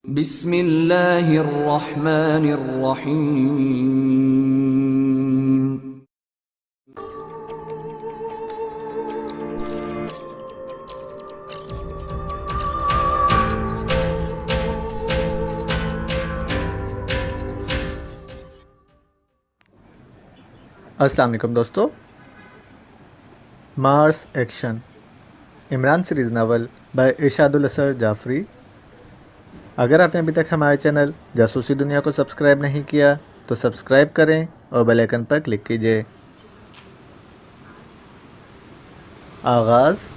بسم اللہ الرحمن الرحیم۔ السلام علیکم دوستو، Mars action Imran series novel by Irshad al-Asar Jafri. اگر آپ نے ابھی تک ہمارے چینل جاسوسی دنیا کو سبسکرائب نہیں کیا تو سبسکرائب کریں اور بیل آئیکن پر کلک کیجیے۔ آغاز۔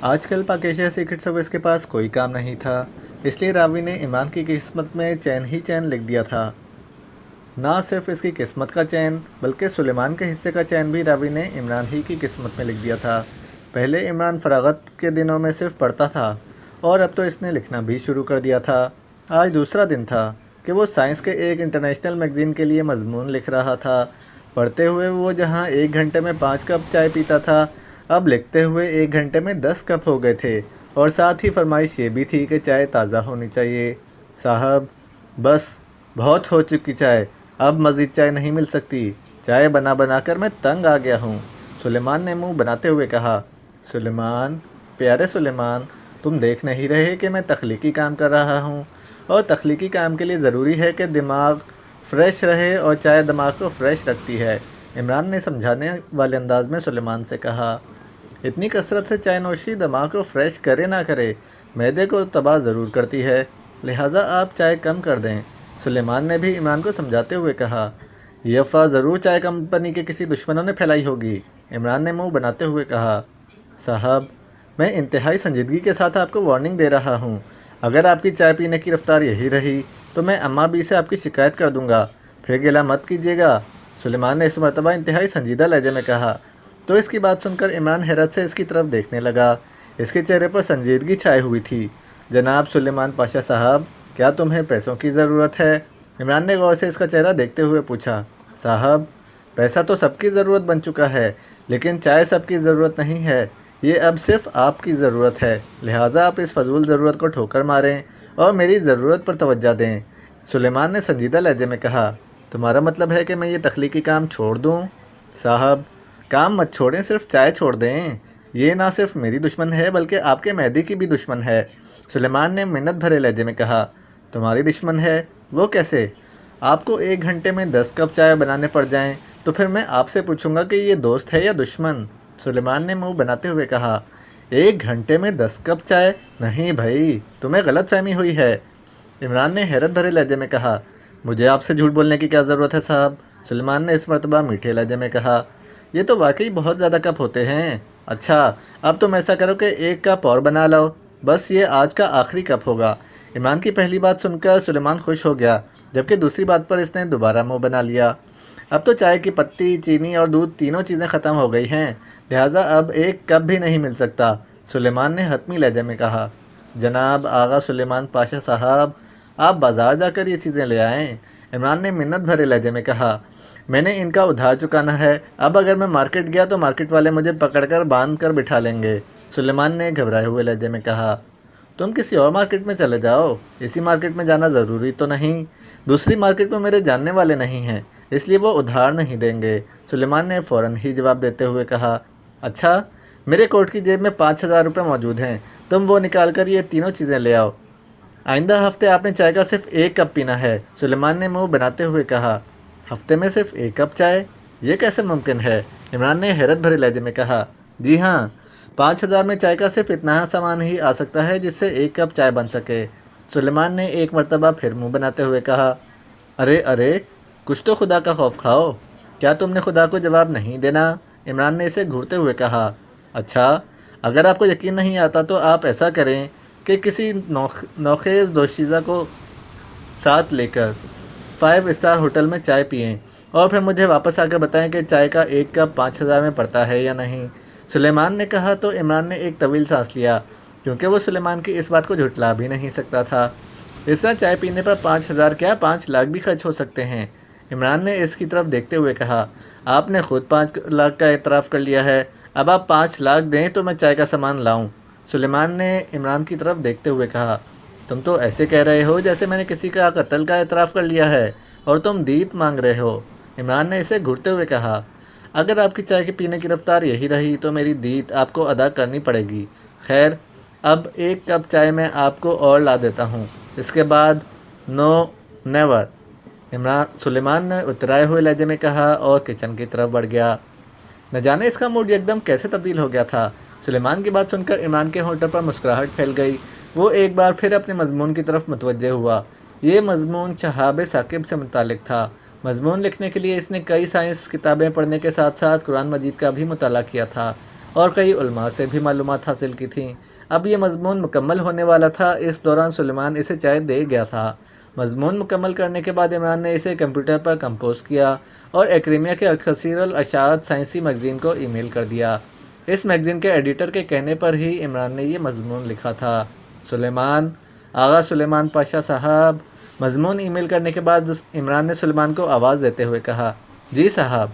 آج کل پاک ایشیا سیکرٹ سروس کے پاس کوئی کام نہیں تھا، اس لیے راوی نے عمران کی قسمت میں چین ہی چین لکھ دیا تھا۔ نہ صرف اس کی قسمت کا چین بلکہ سلیمان کے حصے کا چین بھی راوی نے عمران ہی کی قسمت میں لکھ دیا تھا۔ پہلے عمران فراغت کے دنوں میں صرف پڑھتا تھا اور اب تو اس نے لکھنا بھی شروع کر دیا تھا۔ آج دوسرا دن تھا کہ وہ سائنس کے ایک انٹرنیشنل میگزین کے لیے مضمون لکھ رہا تھا۔ پڑھتے ہوئے وہ جہاں 1 گھنٹے میں 5 کپ چائے پیتا تھا، اب لکھتے ہوئے 1 گھنٹے میں 10 کپ ہو گئے تھے، اور ساتھ ہی فرمائش یہ بھی تھی کہ چائے تازہ ہونی چاہیے۔ صاحب بس، بہت ہو چکی چائے، اب مزید چائے نہیں مل سکتی، چائے بنا بنا کر میں تنگ آ گیا ہوں، سلیمان نے منہ بناتے ہوئے کہا۔ سلیمان، پیارے سلیمان، تم دیکھ نہیں رہے کہ میں تخلیقی کام کر رہا ہوں، اور تخلیقی کام کے لیے ضروری ہے کہ دماغ فریش رہے، اور چائے دماغ کو فریش رکھتی ہے، عمران نے سمجھانے والے انداز میں سلیمان سے کہا۔ اتنی کثرت سے چائے نوشی دماغ کو فریش کرے نہ کرے، معدے کو تباہ ضرور کرتی ہے، لہٰذا آپ چائے کم کر دیں، سلیمان نے بھی عمران کو سمجھاتے ہوئے کہا۔ یہ افواہ ضرور چائے کمپنی کے کسی دشمنوں نے پھیلائی ہوگی، عمران نے منہ بناتے ہوئے کہا۔ صاحب، میں انتہائی سنجیدگی کے ساتھ آپ کو وارننگ دے رہا ہوں، اگر آپ کی چائے پینے کی رفتار یہی رہی تو میں اماں بی سے آپ کی شکایت کر دوں گا، پھر گلہ مت کیجیے گا، سلیمان نے اس مرتبہ انتہائی سنجیدہ لہجے میں کہا۔ تو اس کی بات سن کر عمران حیرت سے اس کی طرف دیکھنے لگا، اس کے چہرے پر سنجیدگی چھائے ہوئی تھی۔ جناب سلیمان پاشا صاحب، کیا تمہیں پیسوں کی ضرورت ہے؟ عمران نے غور سے اس کا چہرہ دیکھتے ہوئے پوچھا۔ صاحب، پیسہ تو سب کی ضرورت بن چکا ہے، لیکن چائے سب کی ضرورت نہیں ہے، یہ اب صرف آپ کی ضرورت ہے، لہٰذا آپ اس فضول ضرورت کو ٹھوکر ماریں اور میری ضرورت پر توجہ دیں، سلیمان نے سنجیدہ لہجے میں کہا۔ تمہارا مطلب ہے کہ میں یہ تخلیقی کام چھوڑ دوں؟ صاحب، کام مت چھوڑیں، صرف چائے چھوڑ دیں، یہ نہ صرف میری دشمن ہے بلکہ آپ کے معدے کی بھی دشمن ہے، سلیمان نے منت بھرے لہجے میں کہا۔ تمہاری دشمن ہے؟ وہ کیسے؟ آپ کو 1 گھنٹے میں 10 کپ چائے بنانے پڑ جائیں تو پھر میں آپ سے پوچھوں گا کہ یہ دوست ہے یا دشمن، سلیمان نے منہ بناتے ہوئے کہا۔ 1 گھنٹے میں 10 کپ چائے؟ نہیں بھائی، تمہیں غلط فہمی ہوئی ہے، عمران نے حیرت بھرے لہجے میں کہا۔ مجھے آپ سے جھوٹ بولنے کی کیا ضرورت ہے صاحب، سلیمان نے اس مرتبہ میٹھے لہجے میں کہا۔ یہ تو واقعی بہت زیادہ کپ ہوتے ہیں۔ اچھا، اب تم ایسا کرو کہ 1 کپ اور بنا لو، بس یہ آج کا آخری کپ ہوگا۔ عمران کی پہلی بات سن کر سلیمان خوش ہو گیا، جبکہ دوسری بات پر اس نے دوبارہ منہ بنا لیا۔ اب تو چائے کی پتی، چینی اور دودھ تینوں چیزیں ختم ہو گئی ہیں، لہٰذا اب 1 کپ بھی نہیں مل سکتا، سلیمان نے حتمی لہجے میں کہا۔ جناب آغا سلیمان پاشا صاحب، آپ بازار جا کر یہ چیزیں لے آئیں، عمران نے منت بھرے لہجے میں کہا۔ میں نے ان کا ادھار چکانا ہے، اب اگر میں مارکیٹ گیا تو مارکیٹ والے مجھے پکڑ کر باندھ کر بٹھا لیں گے، سلیمان نے گھبرائے ہوئے لہجے میں کہا۔ تم کسی اور مارکیٹ میں چلے جاؤ، اسی مارکیٹ میں جانا ضروری تو نہیں، دوسری مارکیٹ میں میرے جاننے والے نہیں ہیں، اس لیے وہ ادھار نہیں دیں گے، سلیمان نے فوراً ہی جواب دیتے ہوئے کہا۔ اچھا، میرے کوٹ کی جیب میں 5,000 روپے موجود ہیں، تم وہ نکال کر یہ تینوں چیزیں لے آؤ، آئندہ ہفتے آپ نے چائے کا صرف 1 کپ پینا ہے، سلیمان نے منہ بناتے ہوئے کہا۔ ہفتے میں صرف 1 کپ چائے؟ یہ کیسے ممکن ہے، عمران نے حیرت بھرے لہجے میں کہا۔ جی ہاں، 5,000 میں چائے کا صرف اتنا سامان ہی آ سکتا ہے جس سے 1 کپ چائے بن سکے، سلیمان نے ایک مرتبہ پھر منہ بناتے ہوئے کہا۔ ارے ارے، کچھ تو خدا کا خوف کھاؤ، کیا تم نے خدا کو جواب نہیں دینا، عمران نے اسے گھورتے ہوئے کہا۔ اچھا، اگر آپ کو یقین نہیں آتا تو آپ ایسا کریں کہ کسی نوخیز دوشیزہ کو ساتھ لے کر 5 اسٹار ہوٹل میں چائے پئیں، اور پھر مجھے واپس آ کر بتائیں کہ چائے کا 1 کپ 5,000 میں پڑتا ہے یا نہیں، سلیمان نے کہا تو عمران نے ایک طویل سانس لیا، کیونکہ وہ سلیمان کی اس بات کو جھٹلا بھی نہیں سکتا تھا۔ اس طرح چائے پینے پر 5,000 کیا 5 لاکھ بھی خرچ ہو سکتے ہیں، عمران نے اس کی طرف دیکھتے ہوئے کہا۔ آپ نے خود 5 لاکھ کا اعتراف کر لیا ہے، اب آپ 5 لاکھ دیں تو میں چائے کا سامان لاؤں، سلیمان نے عمران کی طرف دیکھتے ہوئے کہا، تم تو ایسے کہہ رہے ہو جیسے میں نے کسی کا قتل کا اعتراف کر لیا ہے اور تم دیت مانگ رہے ہو۔ عمران نے اسے گھٹتے ہوئے کہا، اگر آپ کی چائے کے پینے کی رفتار یہی رہی تو میری دیت آپ کو ادا کرنی پڑے گی۔ خیر، اب ایک کپ چائے میں آپ کو اور لا دیتا ہوں، اس کے بعد نو نیور، سلیمان نے اترائے ہوئے لہجے میں کہا اور کچن کی طرف بڑھ گیا۔ نہ جانے اس کا موڈ یکدم کیسے تبدیل ہو گیا تھا۔ سلیمان کی بات سن کر عمران کے ہونٹوں پر مسکراہٹ پھیل گئی۔ وہ ایک بار پھر اپنے مضمون کی طرف متوجہ ہوا۔ یہ مضمون شہاب ثاقب سے متعلق تھا۔ مضمون لکھنے کے لیے اس نے کئی سائنس کتابیں پڑھنے کے ساتھ ساتھ قرآن مجید کا بھی مطالعہ کیا تھا اور کئی علماء سے بھی معلومات حاصل کی تھیں۔ اب یہ مضمون مکمل ہونے والا تھا۔ اس دوران سلیمان اسے چائے دے گیا تھا۔ مضمون مکمل کرنے کے بعد عمران نے اسے کمپیوٹر پر کمپوز کیا اور ایکریمیا کے کثیر الاشاعت سائنسی میگزین کو ای میل کر دیا۔ اس میگزین کے ایڈیٹر کے کہنے پر ہی عمران نے یہ مضمون لکھا تھا۔ سلیمان، آغا سلیمان پاشا صاحب۔ مضمون ای میل کرنے کے بعد عمران نے سلیمان کو آواز دیتے ہوئے کہا، جی صاحب،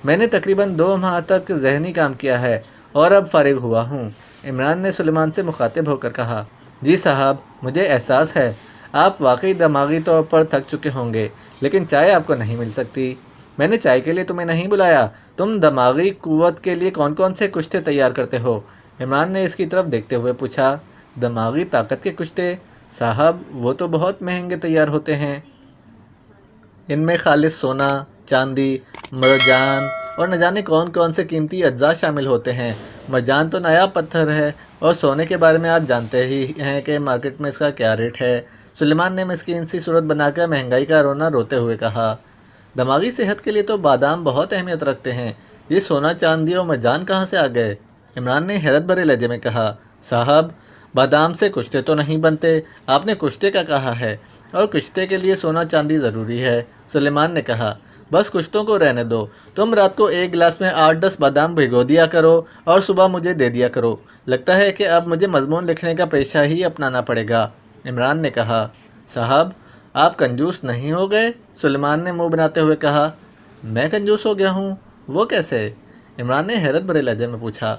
میں نے تقریباً 2 ماہ تک ذہنی کام کیا ہے اور اب فارغ ہوا ہوں۔ عمران نے سلیمان سے مخاطب ہو کر کہا، جی صاحب، مجھے احساس ہے آپ واقعی دماغی طور پر تھک چکے ہوں گے، لیکن چائے آپ کو نہیں مل سکتی۔ میں نے چائے کے لیے تمہیں نہیں بلایا۔ تم دماغی قوت کے لیے کون کون سے کشتے تیار کرتے ہو؟ عمران نے اس کی طرف دیکھتے ہوئے پوچھا۔ دماغی طاقت کے کشتے؟ صاحب، وہ تو بہت مہنگے تیار ہوتے ہیں۔ ان میں خالص سونا، چاندی، مرجان اور نہ جانے کون کون سے قیمتی اجزاء شامل ہوتے ہیں۔ مرجان تو نایاب پتھر ہے اور سونے کے بارے میں آپ جانتے ہی ہیں کہ مارکیٹ میں اس کا کیا ریٹ ہے۔ سلیمان نے مسکین سی صورت بنا کر مہنگائی کا رونا روتے ہوئے کہا، دماغی صحت کے لیے تو بادام بہت اہمیت رکھتے ہیں، یہ سونا، چاندی اور مرجان کہاں سے آ گئے؟ عمران نے حیرت بھرے لہجے میں کہا، صاحب، بادام سے کشتے تو نہیں بنتے۔ آپ نے کشتے کا کہا ہے اور کشتے کے لیے سونا چاندی ضروری ہے۔ سلیمان نے کہا، بس کشتوں کو رہنے دو، تم رات کو ایک گلاس میں 8-10 بادام بھگو دیا کرو اور صبح مجھے دے دیا کرو۔ لگتا ہے کہ اب مجھے مضمون لکھنے کا پیشہ ہی اپنانا پڑے گا۔ عمران نے کہا، صاحب، آپ کنجوس نہیں ہو گئے؟ سلیمان نے منہ بناتے ہوئے کہا، میں کنجوس ہو گیا ہوں؟ وہ کیسے؟ عمران نے حیرت بھرے لہجے میں پوچھا۔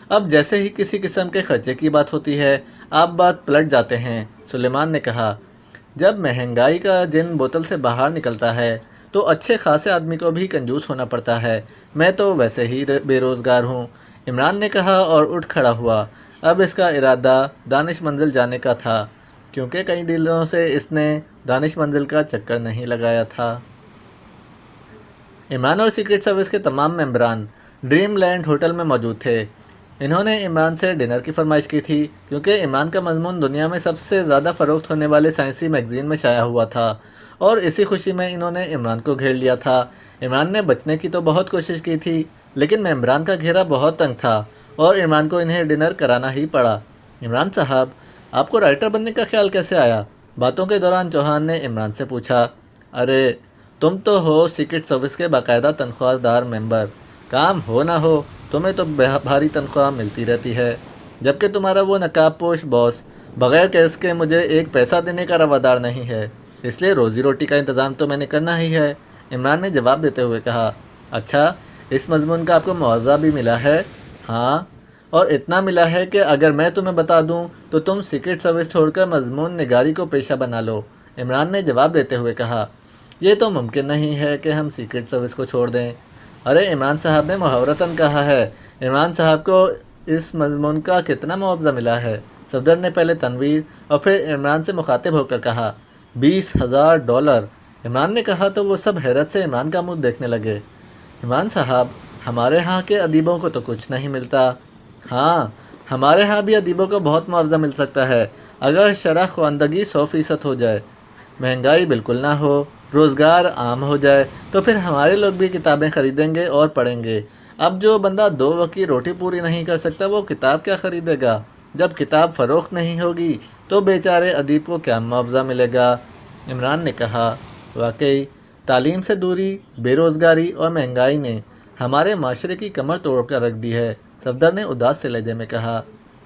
اب جیسے ہی کسی قسم کے خرچے کی بات ہوتی ہے آپ بات پلٹ جاتے ہیں۔ سلیمان نے کہا، جب مہنگائی کا جن بوتل سے باہر نکلتا ہے تو اچھے خاصے آدمی کو بھی کنجوس ہونا پڑتا ہے۔ میں تو ویسے ہی بے روزگار ہوں۔ عمران نے کہا اور اٹھ کھڑا ہوا۔ اب اس کا ارادہ دانش منزل جانے کا تھا، کیونکہ کئی دنوں سے اس نے دانش منزل کا چکر نہیں لگایا تھا۔ عمران اور سیکرٹ سروس کے تمام ممبران ڈریم لینڈ ہوٹل میں موجود تھے۔ انہوں نے عمران سے ڈنر کی فرمائش کی تھی، کیونکہ عمران کا مضمون دنیا میں سب سے زیادہ فروخت ہونے والے سائنسی میگزین میں شائع ہوا تھا اور اسی خوشی میں انہوں نے عمران کو گھیر لیا تھا۔ عمران نے بچنے کی تو بہت کوشش کی تھی، لیکن ممبران کا گھیرا بہت تنگ تھا اور عمران کو انہیں ڈنر کرانا ہی پڑا۔ عمران صاحب، آپ کو رائٹر بننے کا خیال کیسے آیا؟ باتوں کے دوران چوہان نے عمران سے پوچھا۔ ارے، تم تو ہو سیکرٹ سروس کے باقاعدہ تنخواہ دار ممبر، کام ہو نہ ہو تمہیں تو بھاری تنخواہ ملتی رہتی ہے، جبکہ تمہارا وہ نقاب پوش باس بغیر کیس کے مجھے ایک پیسہ دینے کا روادار نہیں ہے، اس لیے روزی روٹی کا انتظام تو میں نے کرنا ہی ہے۔ عمران نے جواب دیتے ہوئے کہا، اچھا، اس مضمون کا آپ کو معاوضہ بھی ملا ہے؟ ہاں، اور اتنا ملا ہے کہ اگر میں تمہیں بتا دوں تو تم سیکرٹ سروس چھوڑ کر مضمون نگاری کو پیشہ بنا لو۔ عمران نے جواب دیتے ہوئے کہا، یہ تو ممکن نہیں ہے کہ ہم سیکرٹ سروس کو چھوڑ دیں۔ ارے، عمران صاحب نے محاورتاً کہا ہے۔ عمران صاحب کو اس مضمون کا کتنا معاوضہ ملا ہے؟ صفدر نے پہلے تنویر اور پھر عمران سے مخاطب ہو کر کہا، $20,000۔ عمران نے کہا تو وہ سب حیرت سے عمران کا منہ دیکھنے لگے۔ عمران صاحب، ہمارے ہاں کے ادیبوں کو تو کچھ نہیں ملتا۔ ہاں، ہمارے ہاں بھی ادیبوں کو بہت معاوضہ مل سکتا ہے اگر شرح خواندگی 100% ہو جائے، مہنگائی بالکل نہ ہو، روزگار عام ہو جائے، تو پھر ہمارے لوگ بھی کتابیں خریدیں گے اور پڑھیں گے۔ اب جو بندہ 2 وقت کی روٹی پوری نہیں کر سکتا وہ کتاب کیا خریدے گا؟ جب کتاب فروخت نہیں ہوگی تو بیچارے ادیب کو کیا معاوضہ ملے گا؟ عمران نے کہا، واقعی تعلیم سے دوری، بے روزگاری اور مہنگائی نے ہمارے معاشرے کی کمر توڑ کر رکھ دی ہے۔ صفدر نے اداس سے لہجے میں کہا،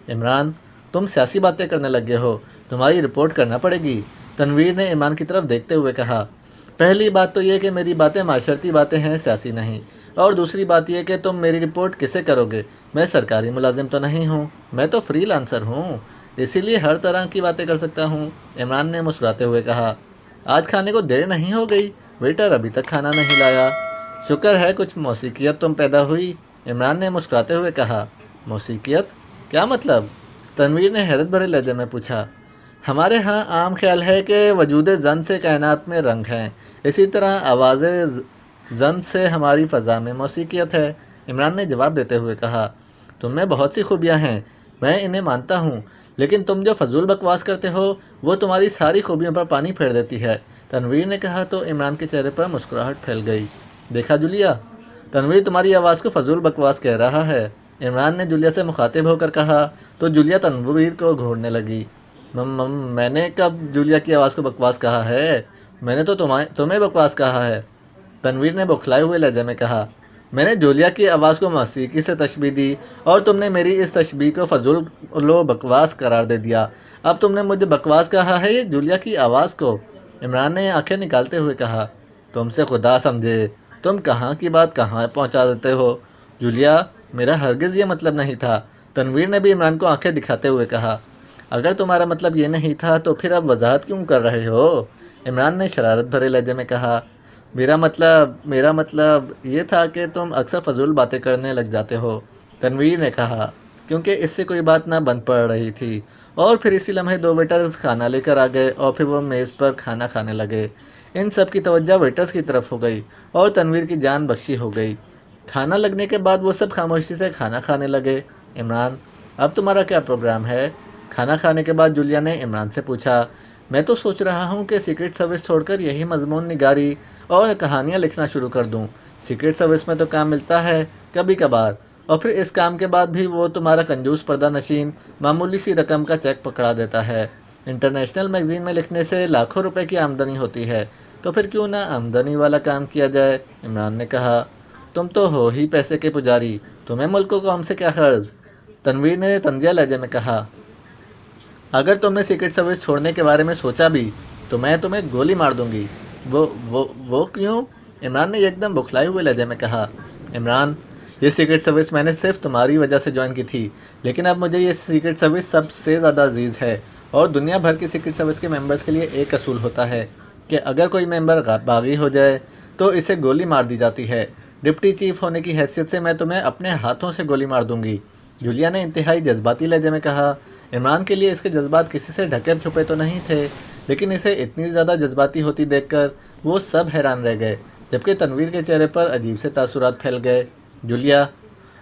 عمران، تم سیاسی باتیں کرنے لگے ہو، تمہاری رپورٹ کرنا پڑے گی۔ تنویر نے عمران کی طرف دیکھتے ہوئے کہا، پہلی بات تو یہ کہ میری باتیں معاشرتی باتیں ہیں، سیاسی نہیں، اور دوسری بات یہ کہ تم میری رپورٹ کسے کرو گے؟ میں سرکاری ملازم تو نہیں ہوں، میں تو فری لانسر ہوں، اسی لیے ہر طرح کی باتیں کر سکتا ہوں۔ عمران نے مسکراتے ہوئے کہا، آج کھانے کو دیر نہیں ہو گئی؟ ویٹر ابھی تک کھانا نہیں لایا۔ شکر ہے کچھ موسیقیت تم پیدا ہوئی، عمران نے مسکراتے ہوئے کہا۔ موسیقیت؟ کیا مطلب؟ تنویر نے حیرت بھرے لہجے میں پوچھا۔ ہمارے ہاں عام خیال ہے کہ وجود زن سے کائنات میں رنگ ہیں، اسی طرح آواز زن سے ہماری فضا میں موسیقیت ہے، عمران نے جواب دیتے ہوئے کہا۔ تم میں بہت سی خوبیاں ہیں، میں انہیں مانتا ہوں، لیکن تم جو فضول بکواس کرتے ہو وہ تمہاری ساری خوبیوں پر پانی پھیر دیتی ہے، تنویر نے کہا تو عمران کے چہرے پر مسکراہٹ پھیل گئی۔ دیکھا جولیا، تنویر تمہاری آواز کو فضول بکواس کہہ رہا ہے، عمران نے جولیا سے مخاطب ہو کر کہا تو جولیا تنویر کو گھورنے لگی۔ میں نے کب جولیا کی آواز کو بکواس کہا ہے؟ میں نے تو تمہیں بکواس کہا ہے، تنویر نے بوکھلائے ہوئے لہجے میں کہا۔ میں نے جولیا کی آواز کو موسیقی سے تشبیہ دی اور تم نے میری اس تشبیہ کو فضول و بکواس قرار دے دیا۔ اب تم نے مجھے بکواس کہا ہے، یہ جولیا کی آواز کو؟ عمران نے آنکھیں نکالتے ہوئے کہا۔ تم سے خدا سمجھے، تم کہاں کی بات کہاں پہنچا دیتے ہو؟ جولیا، میرا ہرگز یہ مطلب نہیں تھا، تنویر نے بھی عمران کو آنکھیں دکھاتے ہوئے کہا۔ اگر تمہارا مطلب یہ نہیں تھا تو پھر اب وضاحت کیوں کر رہے ہو؟ عمران نے شرارت بھرے لہجے میں کہا۔ میرا مطلب یہ تھا کہ تم اکثر فضول باتیں کرنے لگ جاتے ہو، تنویر نے کہا، کیونکہ اس سے کوئی بات نہ بن پڑ رہی تھی، اور پھر اسی لمحے دو ویٹرز کھانا لے کر آ گئے اور پھر وہ میز پر کھانا کھانے لگے۔ ان سب کی توجہ ویٹرز کی طرف ہو گئی اور تنویر کی جان بخشی ہو گئی۔ کھانا لگنے کے بعد وہ سب خاموشی سے کھانا کھانے لگے۔ عمران، اب تمہارا کیا پروگرام ہے؟ کھانا کھانے کے بعد جولیا نے عمران سے پوچھا۔ میں تو سوچ رہا ہوں کہ سیکرٹ سروس چھوڑ کر یہی مضمون نگاری اور کہانیاں لکھنا شروع کر دوں۔ سیکرٹ سروس میں تو کام ملتا ہے کبھی کبھار، اور پھر اس کام کے بعد بھی وہ تمہارا کنجوس پردہ نشین معمولی سی رقم کا چیک پکڑا دیتا ہے۔ انٹرنیشنل میگزین میں لکھنے سے لاکھوں روپے کی آمدنی ہوتی ہے، تو پھر کیوں نہ آمدنی والا کام کیا جائے؟ عمران نے کہا۔ تم تو ہو ہی پیسے کے پجاری، تمہیں ملک و قوم سے کیا غرض؟ تنویر نے طنزیہ لہجے میں کہا۔ اگر تم نے سیکرٹ سروس چھوڑنے کے بارے میں سوچا بھی تو میں تمہیں گولی مار دوں گی۔ وہ کیوں؟ عمران نے ایک دم بوکھلائے ہوئے لہجے میں کہا۔ عمران، یہ سیکرٹ سروس میں نے صرف تمہاری وجہ سے جوائن کی تھی، لیکن اب مجھے یہ سیکرٹ سروس سب سے زیادہ عزیز ہے، اور دنیا بھر کی سیکرٹ سروس کے ممبرز کے لیے ایک اصول ہوتا ہے کہ اگر کوئی ممبر باغی ہو جائے تو اسے گولی مار دی جاتی ہے۔ ڈپٹی چیف ہونے کی حیثیت سے میں تمہیں اپنے ہاتھوں سے گولی مار دوں گی، جولیا نے انتہائی جذباتی لہجے میں کہا۔ عمران کے لیے اس کے جذبات کسی سے ڈھکے چھپے تو نہیں تھے، لیکن اسے اتنی زیادہ جذباتی ہوتی دیکھ کر وہ سب حیران رہ گئے، جبکہ تنویر کے چہرے پر عجیب سے تاثرات پھیل گئے۔ جولیا،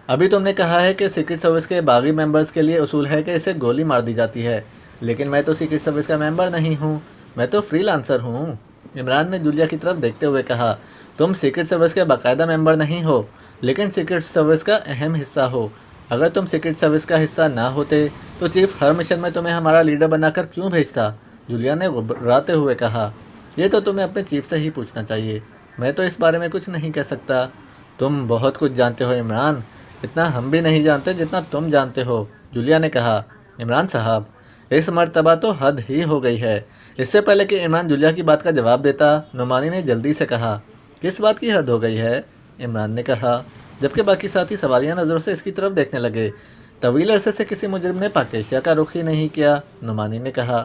ابھی تم نے کہا ہے کہ سیکرٹ سروس کے باغی ممبرز کے لیے اصول ہے کہ اسے گولی مار دی جاتی ہے، لیکن میں تو سیکرٹ سروس کا ممبر نہیں ہوں، میں تو فری لانسر ہوں، عمران نے جولیا کی طرف دیکھتے ہوئے کہا۔ تم سیکرٹ سروس کے باقاعدہ ممبر نہیں ہو، لیکن سیکرٹ سروس کا اہم حصہ ہو۔ اگر تم سیکرٹ سروس کا حصہ نہ ہوتے تو چیف ہر مشن میں تمہیں ہمارا لیڈر بنا کر کیوں بھیجتا؟ جولیا نے گھبراتے ہوئے کہا۔ یہ تو تمہیں اپنے چیف سے ہی پوچھنا چاہیے، میں تو اس بارے میں کچھ نہیں کہہ سکتا۔ تم بہت کچھ جانتے ہو عمران، اتنا ہم بھی نہیں جانتے جتنا تم جانتے ہو، جولیا نے کہا۔ عمران صاحب، اس مرتبہ تو حد ہی ہو گئی ہے۔ اس سے پہلے کہ عمران جولیا کی بات کا جواب دیتا، نعمانی نے جلدی سے کہا۔ کس بات کی حد ہو گئی ہے؟ عمران نے کہا، جبکہ باقی ساتھی سوالیہ نظروں سے اس کی طرف دیکھنے لگے۔ طویل عرصے سے کسی مجرم نے پاک ایشیا کا رخ ہی نہیں کیا، نعمانی نے کہا۔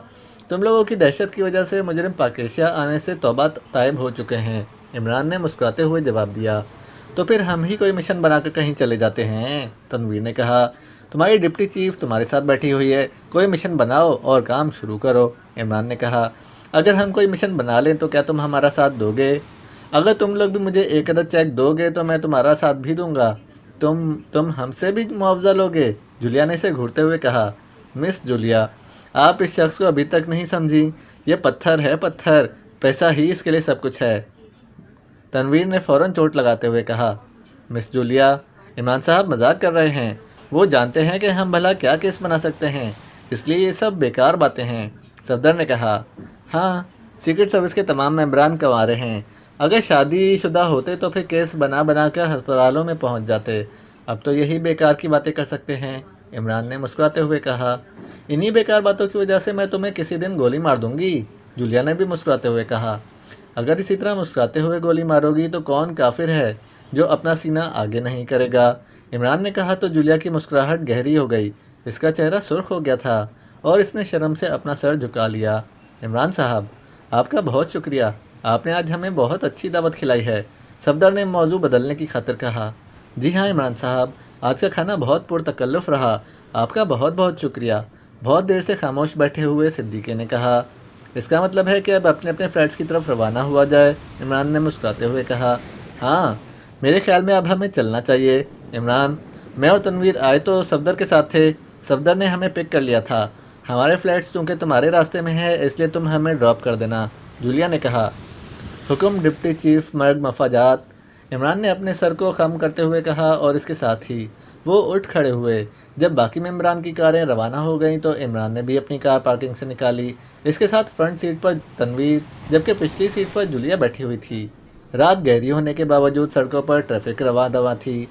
تم لوگوں کی دہشت کی وجہ سے مجرم پاک ایشیا آنے سے توبہ تائب ہو چکے ہیں، عمران نے مسکراتے ہوئے جواب دیا۔ تو پھر ہم ہی کوئی مشن بنا کر کہیں چلے جاتے ہیں، تنویر نے کہا۔ تمہاری ڈپٹی چیف تمہارے ساتھ بیٹھی ہوئی ہے، کوئی مشن بناؤ اور کام شروع کرو، عمران نے کہا۔ اگر ہم کوئی مشن بنا لیں تو کیا تم ہمارا ساتھ دو گے؟ اگر تم لوگ بھی مجھے ایک عدد چیک دو گے تو میں تمہارا ساتھ بھی دوں گا۔ تم ہم سے بھی معاوضہ لوگے، جولیا نے اسے گھورتے ہوئے کہا۔ مس جولیا، آپ اس شخص کو ابھی تک نہیں سمجھی، یہ پتھر ہے، پتھر، پیسہ ہی اس کے لیے سب کچھ ہے، تنویر نے فوراً چوٹ لگاتے ہوئے کہا۔ مس جولیا، عمران صاحب مذاق کر رہے ہیں، وہ جانتے ہیں کہ ہم بھلا کیا کیس بنا سکتے ہیں، اس لیے یہ سب بیکار باتیں ہیں، صفدر نے کہا۔ ہاں، سیکرٹ سروس کے تمام ممبران کنوارے ہیں، اگر شادی شدہ ہوتے تو پھر کیس بنا کر ہسپتالوں میں پہنچ جاتے، اب تو یہی بیکار کی باتیں کر سکتے ہیں، عمران نے مسکراتے ہوئے کہا۔ انہی بیکار باتوں کی وجہ سے میں تمہیں کسی دن گولی مار دوں گی، جولیا نے بھی مسکراتے ہوئے کہا۔ اگر اسی طرح مسکراتے ہوئے گولی مارو گی تو کون کافر ہے جو اپنا سینہ آگے نہیں کرے گا؟ عمران نے کہا تو جولیا کی مسکراہٹ گہری ہو گئی، اس کا چہرہ سرخ ہو گیا تھا اور اس نے شرم سے اپنا سر جھکا لیا۔ عمران صاحب، آپ کا بہت شکریہ، آپ نے آج ہمیں بہت اچھی دعوت کھلائی ہے، صفدر نے موضوع بدلنے کی خاطر کہا۔ جی ہاں عمران صاحب، آج کا کھانا بہت پرتکلف رہا، آپ کا بہت بہت شکریہ، بہت دیر سے خاموش بیٹھے ہوئے صدیقے نے کہا۔ اس کا مطلب ہے کہ اب اپنے اپنے فلیٹس کی طرف روانہ ہوا جائے، عمران نے مسکراتے ہوئے کہا۔ ہاں، میرے خیال میں اب ہمیں چلنا چاہیے۔ عمران، میں اور تنویر آئے تو صفدر کے ساتھ تھے، صفدر نے ہمیں پک کر لیا تھا، ہمارے فلیٹس چونکہ تمہارے راستے میں ہے اس لیے تم ہمیں ڈراپ کر دینا، جولیا نے کہا۔ حکم ڈپٹی چیف مرگ مفاجات، عمران نے اپنے سر کو خم کرتے ہوئے کہا اور اس کے ساتھ ہی وہ اٹھ کھڑے ہوئے۔ جب باقی ممبران کی کاریں روانہ ہو گئیں تو عمران نے بھی اپنی کار پارکنگ سے نکالی، اس کے ساتھ فرنٹ سیٹ پر تنویر جبکہ پچھلی سیٹ پر جولیا بیٹھی ہوئی تھی۔ رات گہری ہونے کے باوجود سڑکوں پر ٹریفک رواں دواں تھی۔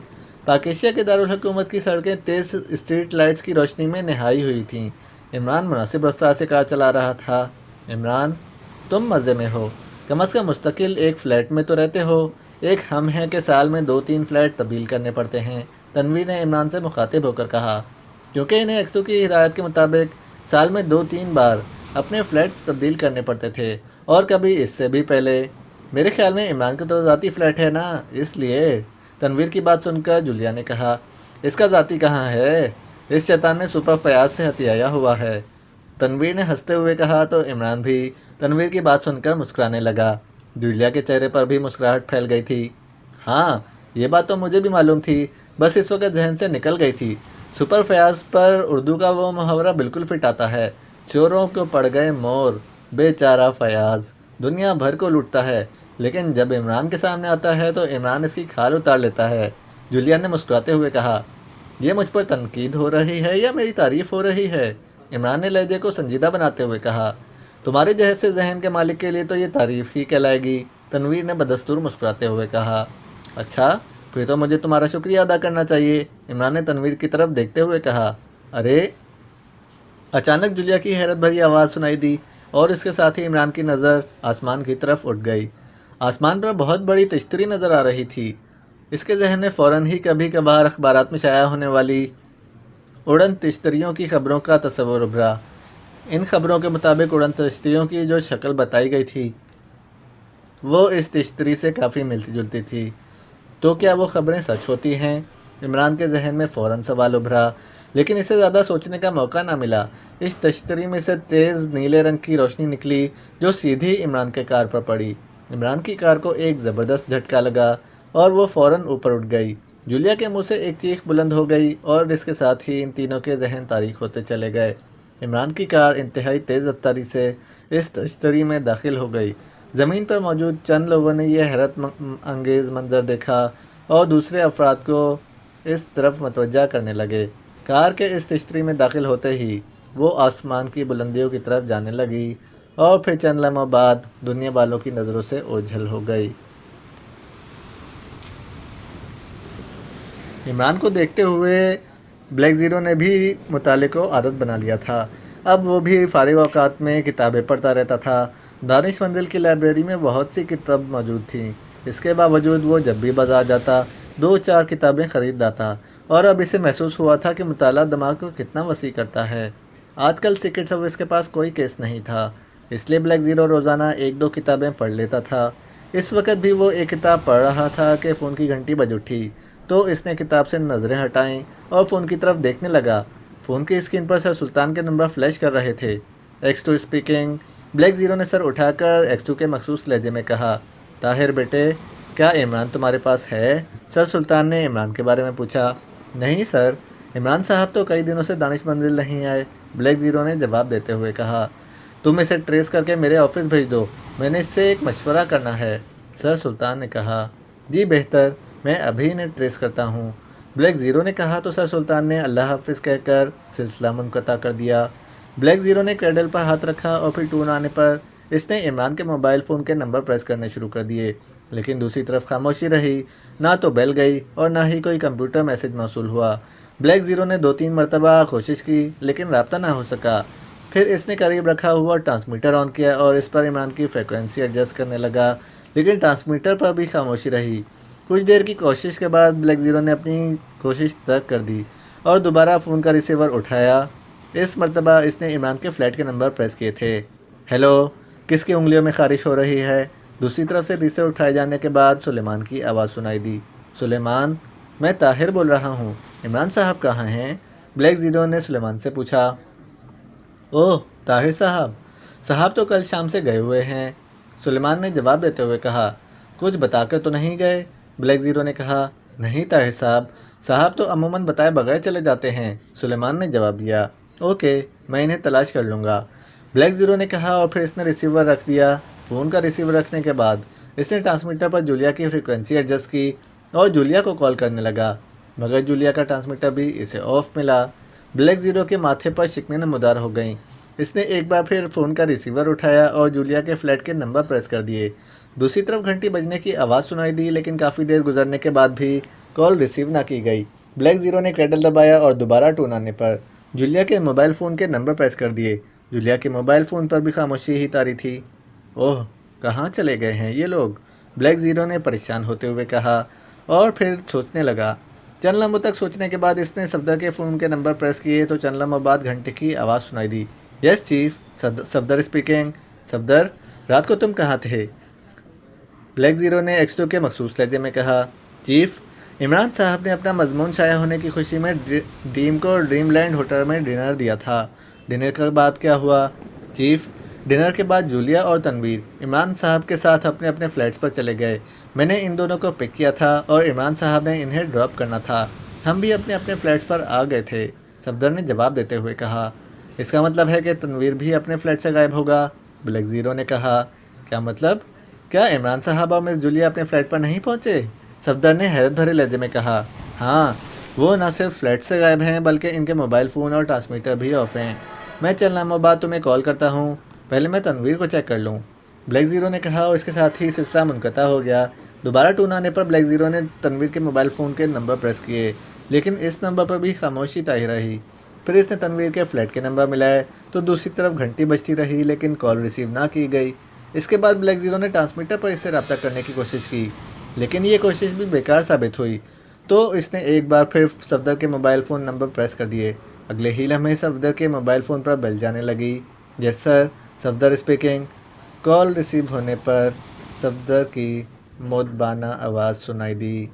پاکیشیا کے دارالحکومت کی سڑکیں تیز اسٹریٹ لائٹس کی روشنی میں نہائی ہوئی تھیں۔ عمران مناسب رفتار سے کار چلا رہا تھا۔ عمران، تم مزے میں ہو، کم از کم مستقل ایک فلیٹ میں تو رہتے ہو، ایک ہم ہیں کہ سال میں 2-3 فلیٹ تبدیل کرنے پڑتے ہیں، تنویر نے عمران سے مخاطب ہو کر کہا، کیونکہ انہیں ایکسٹو کی ہدایت کے مطابق سال میں 2-3 بار اپنے فلیٹ تبدیل کرنے پڑتے تھے اور کبھی اس سے بھی پہلے۔ میرے خیال میں عمران کا تو ذاتی فلیٹ ہے نا، اس لیے۔ تنویر کی بات سن کر جولیا نے کہا، اس کا ذاتی کہاں ہے، اس شیطان نے سپر فیاض سے ہتھیایا ہوا ہے، تنویر نے ہنستے ہوئے کہا تو عمران بھی تنویر کی بات سن کر مسکرانے لگا۔ جولیا کے چہرے پر بھی مسکراہٹ پھیل گئی تھی۔ ہاں، یہ بات تو مجھے بھی معلوم تھی، بس اس وقت ذہن سے نکل گئی تھی۔ سپر فیاض پر اردو کا وہ محاورہ بالکل فٹ آتا ہے، چوروں کو پڑ گئے مور، بے چارہ فیاض، دنیا بھر کو لوٹتا ہے، لیکن جب عمران کے سامنے آتا ہے تو عمران اس کی کھال اتار لیتا ہے، جولیا نے مسکراتے ہوئے کہا۔ یہ مجھ پر تنقید ہو رہی ہے یا میری تعریف ہو رہی ہے؟ عمران نے لہجے کو سنجیدہ بناتے ہوئے کہا۔ تمہارے جہیز سے ذہن کے مالک کے لیے تو یہ تعریف ہی کہلائے گی، تنویر نے بدستور مسکراتے ہوئے کہا۔ اچھا، پھر تو مجھے تمہارا شکریہ ادا کرنا چاہیے، عمران نے تنویر کی طرف دیکھتے ہوئے کہا۔ ارے! اچانک جولیا کی حیرت بھری آواز سنائی دی اور اس کے ساتھ ہی عمران کی نظر آسمان کی طرف اٹھ گئی۔ آسمان پر بہت بڑی تشتری نظر آ رہی تھی۔ اس کے ذہن میں فوراً ہی کبھی کبھار اخبارات میں شائع ہونے والی اڑن تشتریوں کی خبروں کا تصور ابھرا۔ ان خبروں کے مطابق اڑن تشتریوں کی جو شکل بتائی گئی تھی وہ اس تشتری سے کافی ملتی جلتی تھی، تو کیا وہ خبریں سچ ہوتی ہیں؟ عمران کے ذہن میں فوراً سوال ابھرا، لیکن اسے زیادہ سوچنے کا موقع نہ ملا۔ اس تشتری میں سے تیز نیلے رنگ کی روشنی نکلی جو سیدھی عمران کے کار پر پڑی۔ عمران کی کار کو ایک زبردست جھٹکا لگا اور وہ فوراً اوپر اٹھ گئی۔ جولیا کے منہ سے ایک چیخ بلند ہو گئی اور اس کے ساتھ ہی ان تینوں کے ذہن تاریک ہوتے چلے گئے۔ عمران کی کار انتہائی تیز رفتاری سے اس تشتری میں داخل ہو گئی۔ زمین پر موجود چند لوگوں نے یہ حیرت انگیز منظر دیکھا اور دوسرے افراد کو اس طرف متوجہ کرنے لگے۔ کار کے اس تشتری میں داخل ہوتے ہی وہ آسمان کی بلندیوں کی طرف جانے لگی اور پھر چند لمحوں بعد دنیا والوں کی نظروں سے اوجھل ہو گئی۔ عمران کو دیکھتے ہوئے بلیک زیرو نے بھی مطالعے کو عادت بنا لیا تھا۔ اب وہ بھی فارغ اوقات میں کتابیں پڑھتا رہتا تھا۔ دانش منزل کی لائبریری میں بہت سی کتاب موجود تھیں، اس کے باوجود وہ جب بھی بازار جاتا 2-4 کتابیں خرید لاتا، اور اب اسے محسوس ہوا تھا کہ مطالعہ دماغ کو کتنا وسیع کرتا ہے۔ آج کل سیکرٹ سروس کے پاس کوئی کیس نہیں تھا، اس لیے بلیک زیرو روزانہ 1-2 کتابیں پڑھ لیتا تھا۔ اس وقت بھی وہ ایک کتاب پڑھ رہا تھا کہ فون کی گھنٹی بج اٹھی، تو اس نے کتاب سے نظریں ہٹائیں اور فون کی طرف دیکھنے لگا۔ فون کی اسکرین پر سر سلطان کے نمبر فلیش کر رہے تھے۔ ایکس2 اسپیکنگ، بلیک زیرو نے سر اٹھا کر ایکس2 کے مخصوص لہجے میں کہا۔ طاہر بیٹے، کیا عمران تمہارے پاس ہے؟ سر سلطان نے عمران کے بارے میں پوچھا۔ نہیں سر، عمران صاحب تو کئی دنوں سے دانش منزل نہیں آئے، بلیک زیرو نے جواب دیتے ہوئے کہا۔ تم اسے ٹریس کر کے میرے آفس بھیج دو، میں نے اس سے ایک مشورہ کرنا ہے، سر سلطان نے کہا۔ جی بہتر، میں ابھی انہیں ٹریس کرتا ہوں، بلیک زیرو نے کہا تو سر سلطان نے اللہ حافظ کہہ کر سلسلہ منقطع کر دیا۔ بلیک زیرو نے کریڈل پر ہاتھ رکھا اور پھر ٹون آنے پر اس نے عمران کے موبائل فون کے نمبر پریس کرنے شروع کر دیے، لیکن دوسری طرف خاموشی رہی، نہ تو بیل گئی اور نہ ہی کوئی کمپیوٹر میسج موصول ہوا۔ بلیک زیرو نے 2-3 مرتبہ کوشش کی لیکن رابطہ نہ ہو سکا۔ پھر اس نے قریب رکھا ہوا ٹرانسمیٹر آن کیا اور اس پر عمران کی فریکوینسی ایڈجسٹ کرنے لگا، لیکن ٹرانسمیٹر پر بھی خاموشی رہی۔ کچھ دیر کی کوشش کے بعد بلیک زیرو نے اپنی کوشش ترک کر دی اور دوبارہ فون کا ریسیور اٹھایا۔ اس مرتبہ اس نے عمران کے فلیٹ کے نمبر پریس کیے تھے۔ ہیلو، کس کی انگلیوں میں خارش ہو رہی ہے؟ دوسری طرف سے ریسیور اٹھائے جانے کے بعد سلیمان کی آواز سنائی دی۔ سلیمان، میں طاہر بول رہا ہوں، عمران صاحب کہاں ہیں؟ بلیک زیرو نے سلیمان سے پوچھا۔ اوہ، طاہر صاحب تو کل شام سے گئے ہوئے ہیں، سلیمان نے جواب دیتے ہوئے کہا۔ کچھ بتا کر تو نہیں گئے؟ بلیک زیرو نے کہا۔ نہیں طاہر صاحب تو عموماً بتائے بغیر چلے جاتے ہیں، سلیمان نے جواب دیا۔ اوکے، میں انہیں تلاش کر لوں گا، بلیک زیرو نے کہا اور پھر اس نے ریسیور رکھ دیا۔ فون کا ریسیور رکھنے کے بعد اس نے ٹرانسمیٹر پر جولیا کی فریکوینسی ایڈجسٹ کی اور جولیا کو کال کرنے لگا، مگر جولیا کا ٹرانسمیٹر بھی اسے آف ملا۔ بلیک زیرو کے ماتھے پر شکنیں نمودار ہو گئیں۔ اس نے ایک بار پھر فون کا ریسیور اٹھایا اور جولیا کے فلیٹ کے نمبر پریس کر دیے۔ دوسری طرف گھنٹی بجنے کی آواز سنائی دی، لیکن کافی دیر گزرنے کے بعد بھی کال ریسیو نہ کی گئی۔ بلیک زیرو نے کریڈل دبایا اور دوبارہ ٹون آنے پر جولیا کے موبائل فون کے نمبر پریس کر دیے۔ جولیا کے موبائل فون پر بھی خاموشی ہی طاری تھی۔ اوہ، کہاں چلے گئے ہیں یہ لوگ؟ بلیک زیرو نے پریشان ہوتے ہوئے کہا اور پھر سوچنے لگا۔ چند لمحوں تک سوچنے کے بعد اس نے صفدر کے فون کے نمبر پریس کیے تو چند لمحوں بعد گھنٹی کی آواز سنائی دی۔ یس چیف، صفدر اسپیکنگ۔ صفدر، رات کو تم کہاں تھے؟ بلیک زیرو نے ایکسٹو کے مخصوص لہجے میں کہا۔ چیف، عمران صاحب نے اپنا مضمون شائع ہونے کی خوشی میں ڈیم کو ڈریم لینڈ ہوٹل میں ڈنر دیا تھا۔ ڈنر کے بعد کیا ہوا؟ چیف، ڈنر کے بعد جولیا اور تنویر عمران صاحب کے ساتھ اپنے اپنے فلیٹس پر چلے گئے۔ میں نے ان دونوں کو پک کیا تھا اور عمران صاحب نے انہیں ڈراپ کرنا تھا۔ ہم بھی اپنے اپنے فلیٹس پر آ گئے تھے، صفدر نے جواب دیتے ہوئے کہا۔ اس کا مطلب ہے کہ تنویر بھی اپنے فلیٹ سے غائب ہوگا، بلیک زیرو نے کہا۔ کیا مطلب؟ کیا عمران صاحب اور مس جولیا اپنے فلیٹ پر نہیں پہنچے؟ صفدر نے حیرت بھرے لہجے میں کہا۔ ہاں، وہ نہ صرف فلیٹ سے غائب ہیں بلکہ ان کے موبائل فون اور ٹرانسمیٹر بھی آف ہیں۔ میں چند لمحوں بعد تمہیں کال کرتا ہوں، پہلے میں تنویر کو چیک کر لوں، بلیک زیرو نے کہا اور اس کے ساتھ ہی سلسلہ منقطع ہو گیا۔ دوبارہ ٹون آنے پر بلیک زیرو نے تنویر کے موبائل فون کے نمبر پریس کیے، لیکن اس نمبر پر بھی خاموشی طاری رہی۔ پھر اس نے تنویر کے فلیٹ کے نمبر ملائے تو دوسری طرف گھنٹی بجتی رہی لیکن کال ریسیو نہ کی گئی۔ اس کے بعد بلیک زیرو نے ٹرانسمیٹر پر اس سے رابطہ کرنے کی کوشش کی، لیکن یہ کوشش بھی بیکار ثابت ہوئی، تو اس نے ایک بار پھر صفدر کے موبائل فون نمبر پریس کر دیے۔ اگلے ہی لمحے صفدر کے موبائل فون پر بیل جانے لگی۔ یس سر، صفدر اسپیکنگ۔ کال ریسیو ہونے پر صفدر کی مؤدبانہ آواز سنائی دی۔